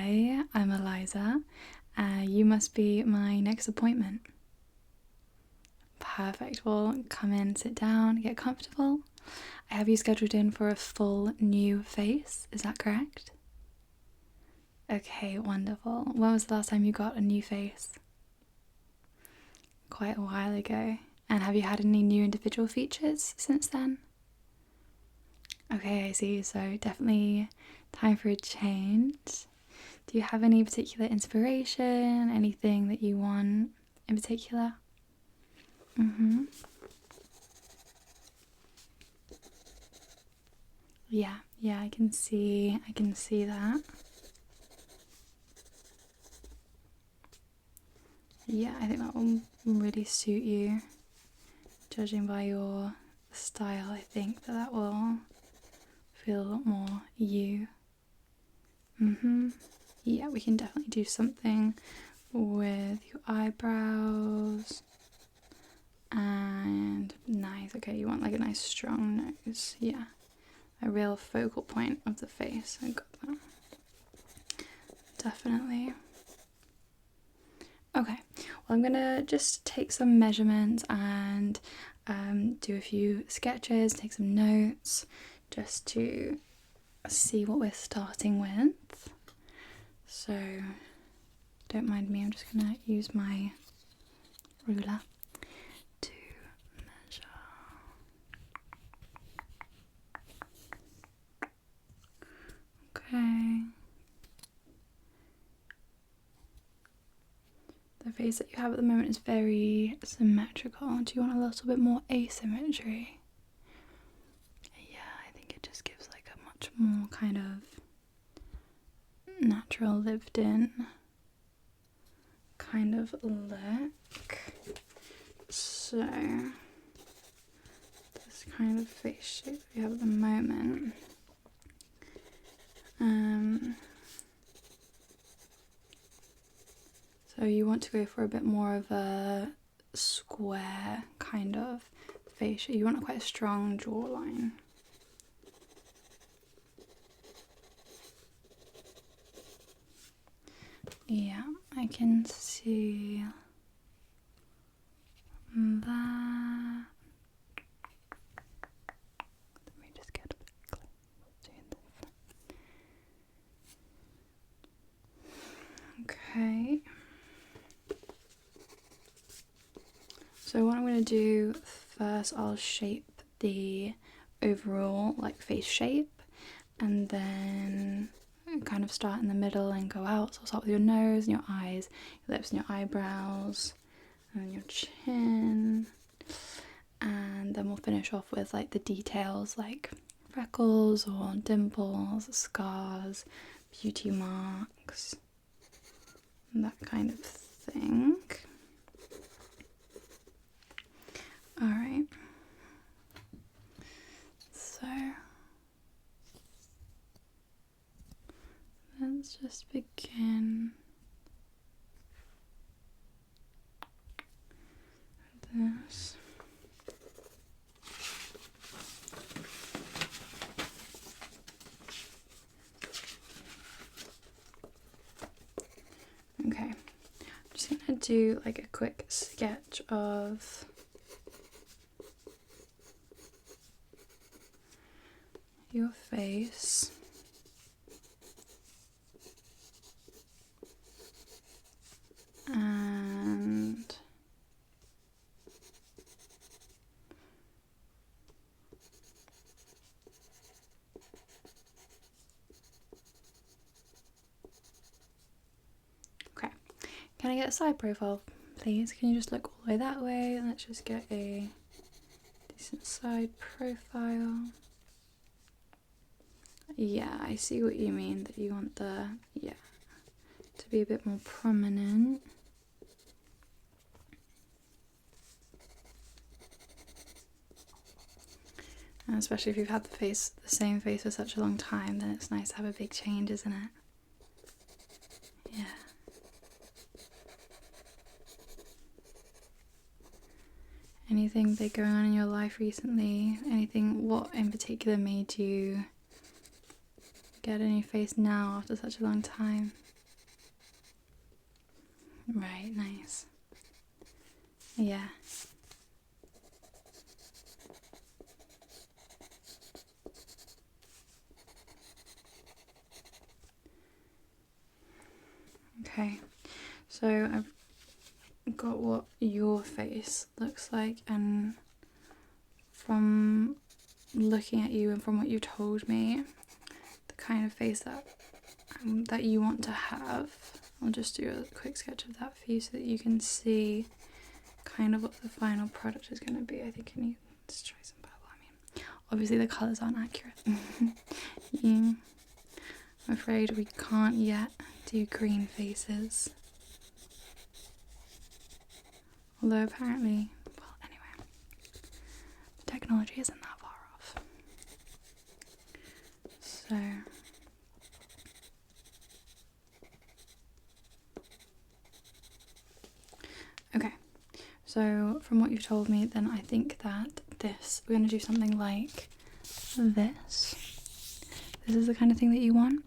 Hi, I'm Eliza. You must be my next appointment. Perfect. Well, come in, sit down, get comfortable. I have you scheduled in for a full new face, is that correct? Okay, wonderful. When was the last time you got a new face? Quite a while ago. And have you had any new individual features since then? Okay, I see. So definitely time for a change. Do you have any particular inspiration? Anything that you want in particular? Yeah, I can see that. Yeah, I think that will really suit you. Judging by your style, I think that will feel a lot more you. Yeah, we can definitely do something with your eyebrows. And nice, okay, you want like a nice strong nose, yeah. A real focal point of the face, I got that. Definitely. Okay, well I'm gonna just take some measurements and do a few sketches, take some notes, just to see what we're starting with. So don't mind me, I'm just gonna use my ruler to measure. Okay. The face that you have at the moment is very symmetrical. Do you want a little bit more asymmetry? Yeah, I think it just gives like a much more kind of natural, lived in kind of look. So, this kind of face shape that we have at the moment. So you want to go for a bit more of a square kind of face shape. You want quite a strong jawline. Yeah, I can see that. Let me just get a bit closer to this. Okay. So what I'm going to do first, I'll shape the overall like face shape, and then kind of start in the middle and go out. So I'll start with your nose and your eyes, your lips and your eyebrows, and then your chin, and then we'll finish off with like the details like freckles or dimples, scars, beauty marks, that kind of thing. Alright, so let's just begin this. Okay, I'm just gonna do like a quick sketch of your face. And okay, can I get a side profile, please? Can you just look all the way that way? Let's just get a decent side profile. Yeah, I see what you mean, that you want the, yeah, to be a bit more prominent. And especially if you've had the same face for such a long time, then it's nice to have a big change, isn't it? Yeah. Anything big going on in your life recently? Anything, what in particular made you get in your face now after such a long time? Right, nice. Yeah. Okay, so I've got what your face looks like, and from looking at you and from what you told me, the kind of face that you want to have. I'll just do a quick sketch of that for you so that you can see kind of what the final product is going to be. I think I need to try some purple. I mean, obviously the colours aren't accurate. Yeah. I'm afraid we can't yet do green faces. Although apparently, well, anyway, the technology isn't that far off. So, okay, so from what you've told me, then I think that we're going to do something like this. This is the kind of thing that you want?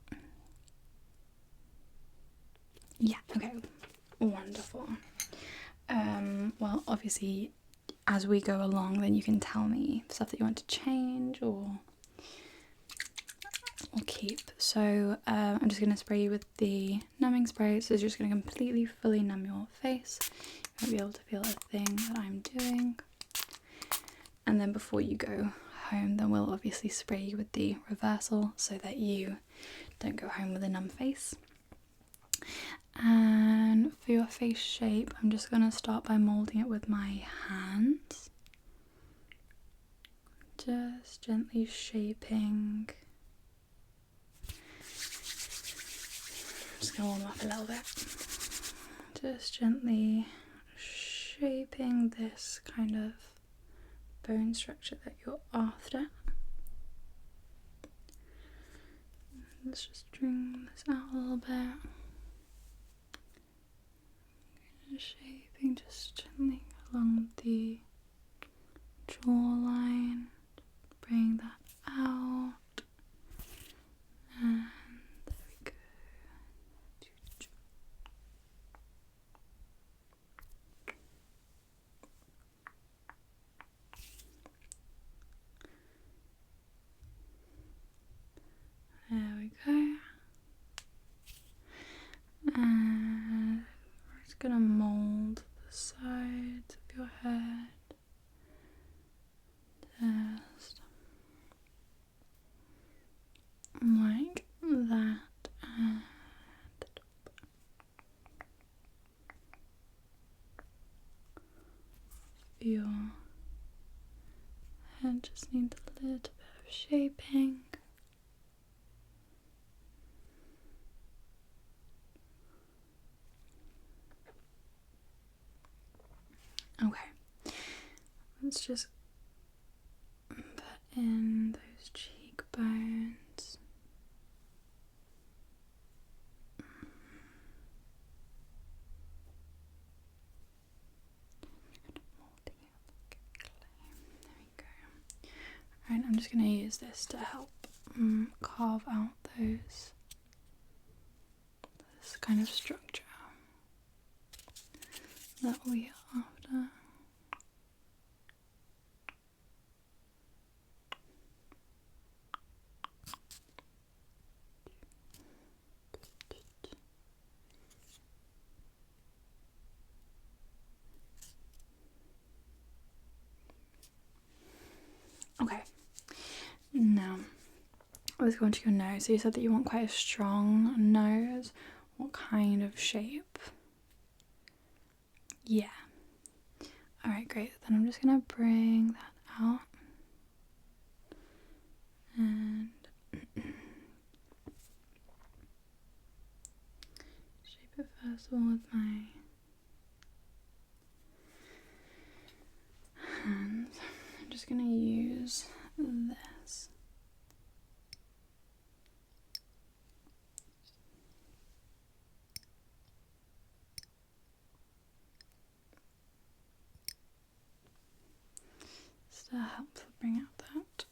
Yeah, okay, wonderful. Well, obviously, as we go along, then you can tell me stuff that you want to change or keep. So I'm just going to spray you with the numbing spray. So it's just going to completely, fully numb your face. You won't be able to feel a thing that I'm doing. And then before you go home, then we'll obviously spray you with the reversal so that you don't go home with a numb face. And for your face shape, I'm just going to start by moulding it with my hands. Just gently shaping. Just going to warm up a little bit. Just gently shaping this kind of bone structure that you're after. Let's just string this out a little bit. Shaping just gently along the jawline, bring that out, and there we go. There we go. And we're just gonna mold the sides of your head. Just like that, and the top. Your head just needs a little bit of shaping. Okay, let's just put in those cheekbones. There we go. Alright, I'm just going to use this to help carve out this kind of structure that we are after. Okay, now let's go into your nose. So you said that you want quite a strong nose. What kind of shape? Yeah. Alright, great. Then I'm just gonna bring that out. And shape it first of all with my hands. I'm just gonna use this. Just to help bring out that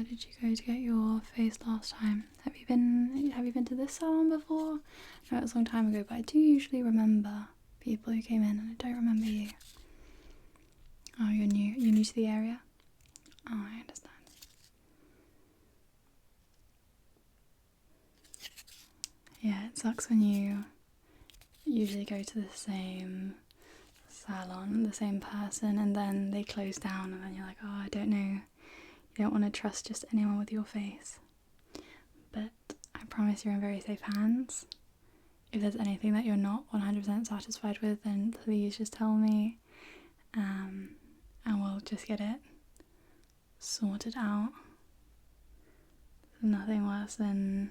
did you go to get your face last time? Have you been to this salon before? No, it was a long time ago, but I do usually remember people who came in, and I don't remember you. Oh, you're new. You're new to the area? Oh, I understand. Yeah, it sucks when you usually go to the same salon, the same person, and then they close down, and then you're like, oh, I don't know. You don't want to trust just anyone with your face. But I promise you're in very safe hands. If there's anything that you're not 100% satisfied with, then please just tell me, and we'll just get it sorted out. There's nothing worse than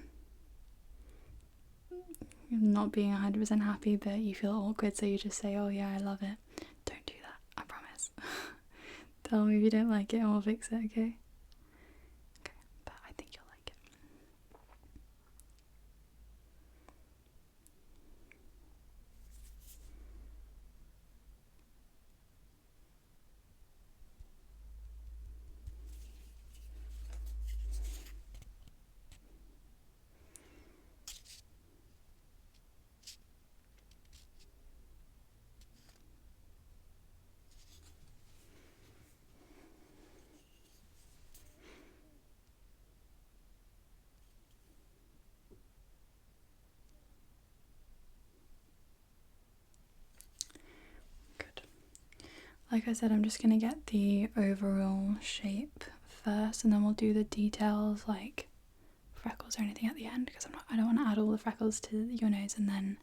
not being 100% happy, but you feel awkward, so you just say, oh yeah, I love it. Don't do that, I promise. Tell me if you don't like it and we'll fix it, okay? Okay, but I think you'll like it. Good. Like I said, I'm just gonna get the overall shape first, and then we'll do the details like freckles or anything at the end, because I don't want to add all the freckles to your nose and then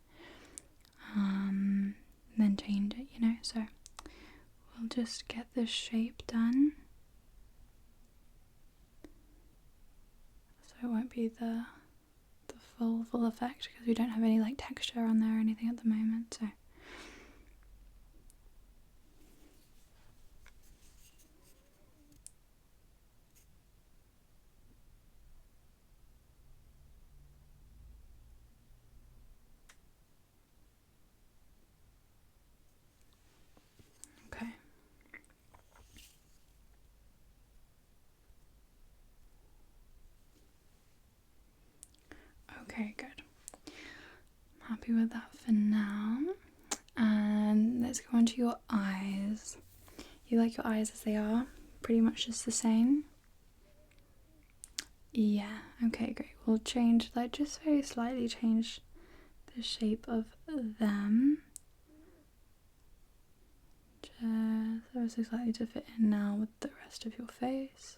change it, you know. So we'll just get the shape done, so it won't be the full effect, because we don't have any like texture on there or anything at the moment. So okay. Okay, good. I'm happy with that for now. And let's go on to your eyes. You like your eyes as they are? Pretty much just the same? Yeah, okay, great. We'll change, like, just very slightly change the shape of them. Just ever so slightly to fit in now with the rest of your face.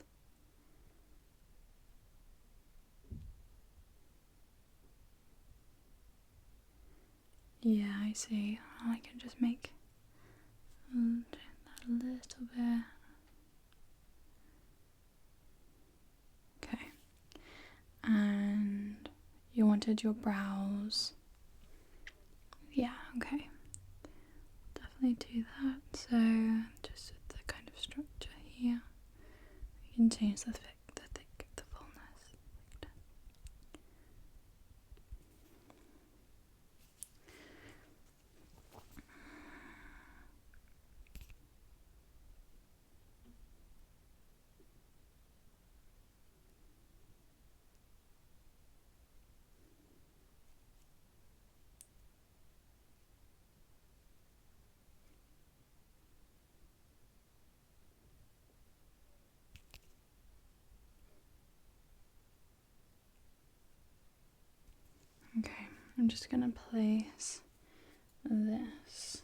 Yeah, I see. I can just make that a little bit. Okay. And you wanted your brows. Yeah, okay. Definitely do that. So just with the kind of structure here, you can change the fullness. Okay, I'm just gonna place this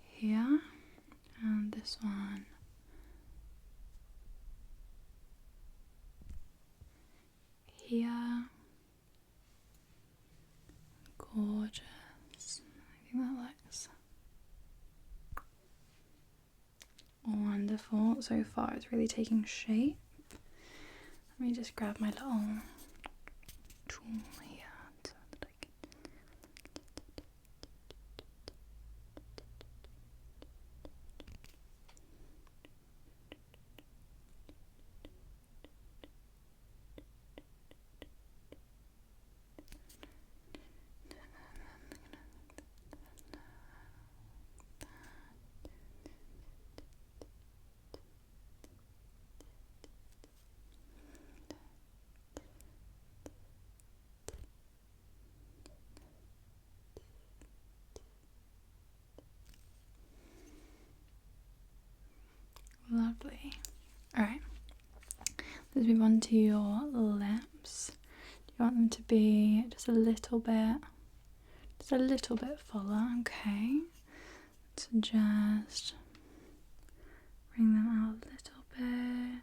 here and this one here. Gorgeous. I think that looks wonderful so far. It's really taking shape. Let me just grab my little tool here so that I can. let's move on to your lips. Do you want them to be just a little bit fuller? Okay. So just bring them out a little bit.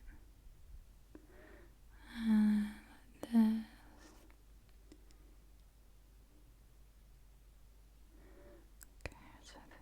And like this. Okay, so then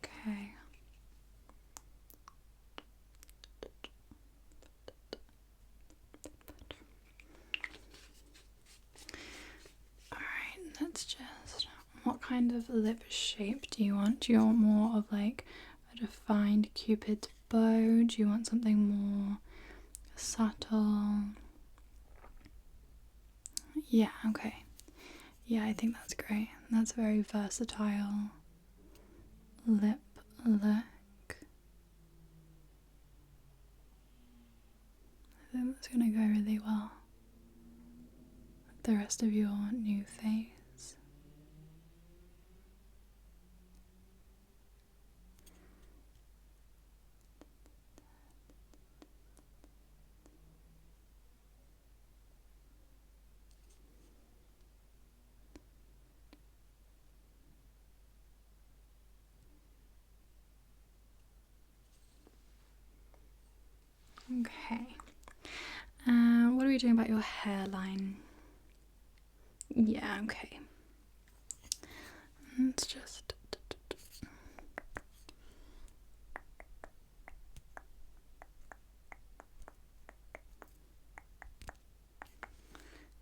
okay. Alright, let's just... What kind of lip shape do you want? Do you want more of like a defined cupid's bow? Do you want something more subtle? Yeah, okay. Yeah, I think that's great. That's a very versatile lip look. I think that's gonna go really well with the rest of your new face. Okay. What are we doing about your hairline? Yeah, okay. Let's just...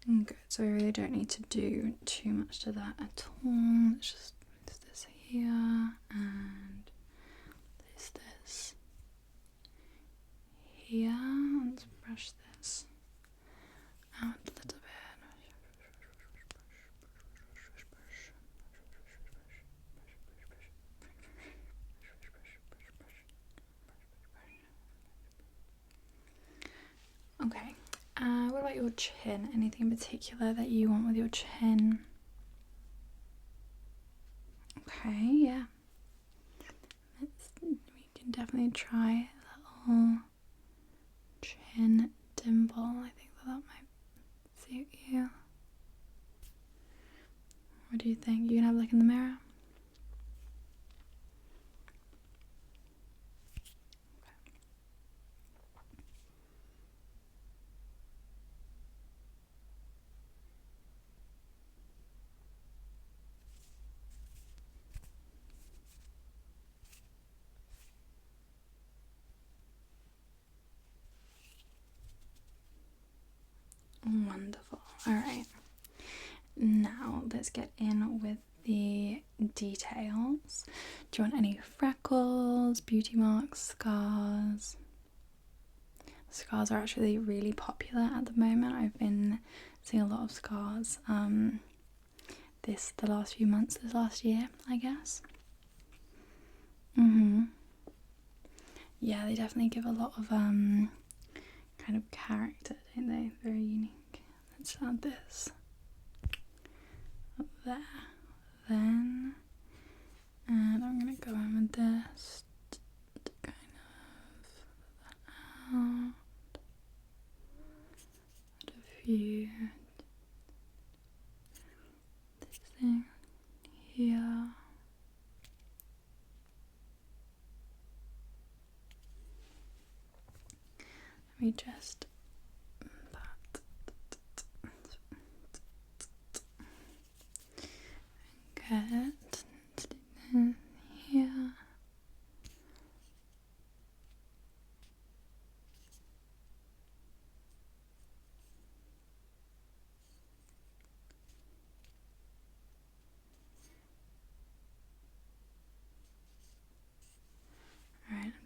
Good, so we really don't need to do too much to that at all. Let's just place this here and place this here. Let's brush this out a little bit. Okay, what about your chin? Anything in particular that you want with your chin? Okay, yeah. We can definitely try a little chin dimple. I think that might suit you. What do you think? You can have a look in the mirror. Wonderful. Alright. Now let's get in with the details. Do you want any freckles, beauty marks, scars? Scars are actually really popular at the moment. I've been seeing a lot of scars the last few months, this last year, I guess. Yeah, they definitely give a lot of kind of character, don't they? Very unique. Let's add this up there, then, and I'm gonna go in with this to kind of out a few this thing here. Let me just get here.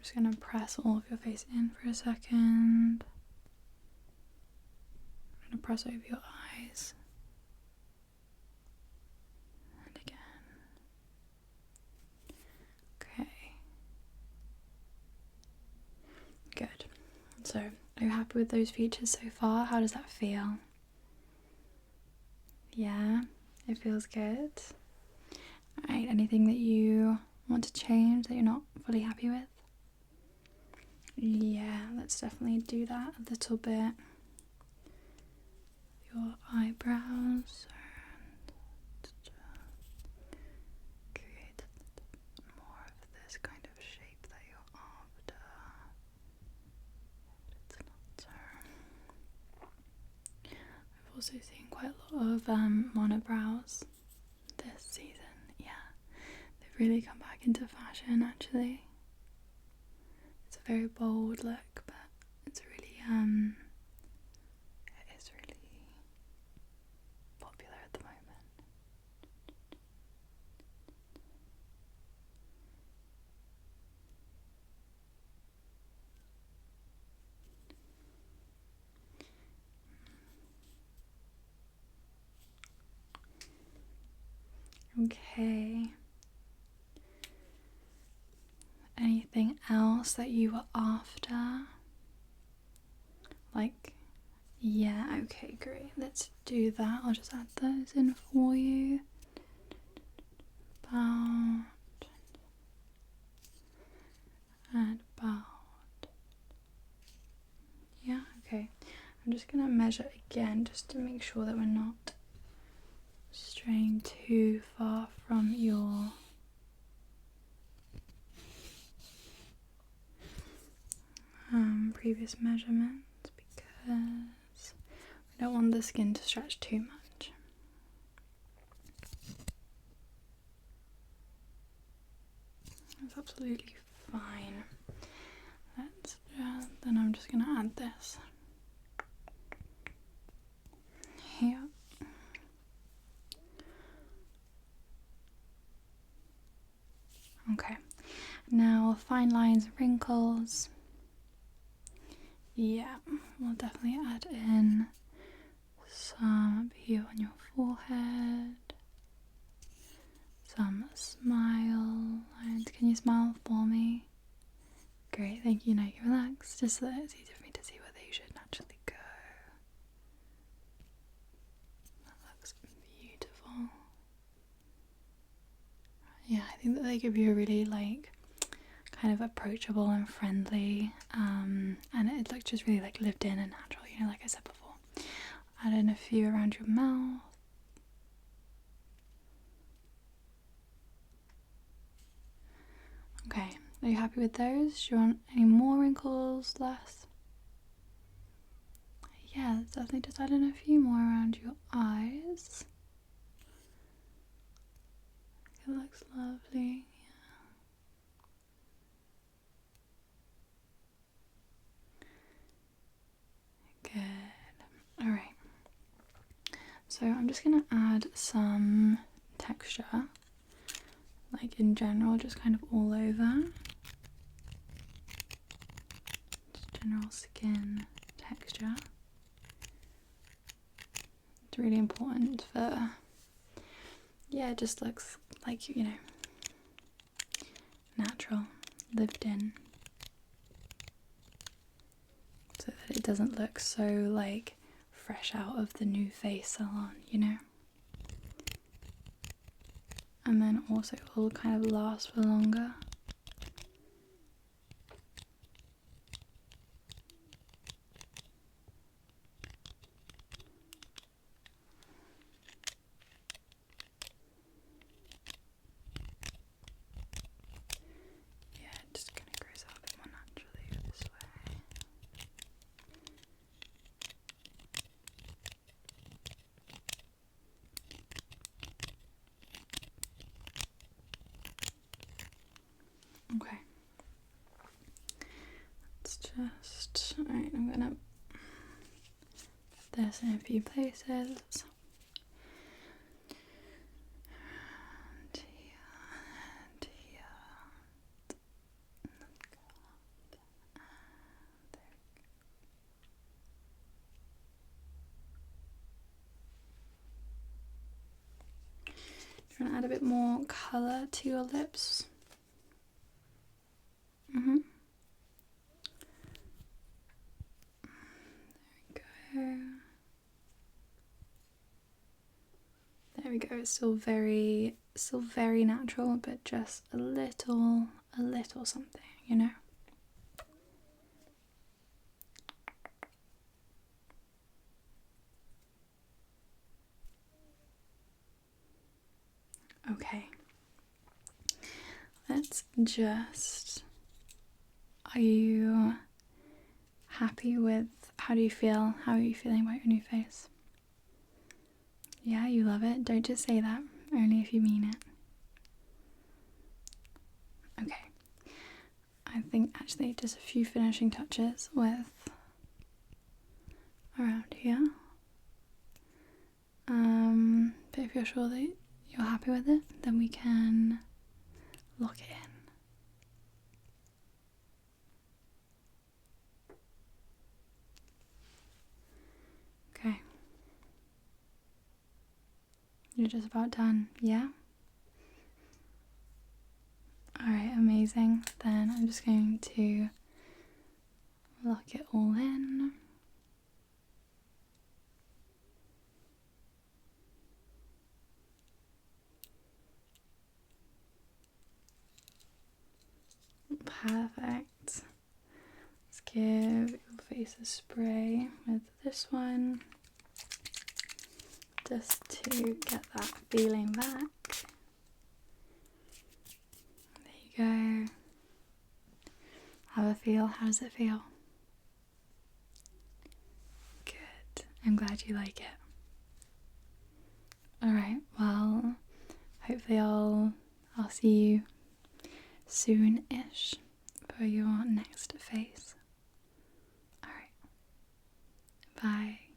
just going to press all of your face in for a second. I'm going to press over your eyes. And again. Okay. Good. So, are you happy with those features so far? How does that feel? Yeah, it feels good. Alright, anything that you want to change that you're not fully happy with? Yeah, let's definitely do that a little bit. Your eyebrows and create more of this kind of shape that you're after. But it's not so. I've also seen quite a lot of monobrows this season. Yeah, they've really come back into fashion actually. It's a very bold look, but it's really it is really popular at the moment. Okay. Anything else that you were after? Like, yeah, okay, great. Let's do that. I'll just add those in for you. About and about. Yeah, okay. I'm just gonna measure again just to make sure that we're not straying too far from your previous measurements because we don't want the skin to stretch too much. That's absolutely fine. Then I'm just gonna add this here. Okay, now fine lines and wrinkles. Yeah, we'll definitely add in some up here on your forehead. Some smile lines. Can you smile for me? Great, thank you. Now you can relax just so that it's easier for me to see where they should naturally go. That looks beautiful. Yeah, I think that they give you a really kind of approachable and friendly and it looks just really lived in and natural, you know, like I said before. Add in a few around your mouth. Okay, are you happy with those? Do you want any more wrinkles, less? Yeah, let's definitely just add in a few more around your eyes. It looks lovely. Good. Alright. So I'm just going to add some texture, like in general, just kind of all over. Just general skin texture. It's really important for, yeah, it just looks like, you know, natural, lived in. So that it doesn't look so fresh out of the new face salon, you know. And then also it will kind of last for longer. Yeah, it just kind of grows out a bit more naturally this way. Okay. Let's just, alright, I'm gonna put this in a few places. And here, and here. I'm gonna add a bit more colour to your lips. There we go. It's still very natural, but just a little something, you know. Okay. Let's just. Are you happy with? How do you feel? How are you feeling about your new face? Yeah, you love it. Don't just say that. Only if you mean it. Okay. I think actually just a few finishing touches with around here. But if you're sure that you're happy with it, then we can lock it in. Okay. You're just about done, yeah? Alright, amazing. Then I'm just going to lock it all in. Perfect. Let's give your face a spray with this one, just to get that feeling back. There you go. Have a feel. How does it feel? Good. I'm glad you like it. Alright, well, hopefully I'll see you soon-ish for your next face. Alright. Bye.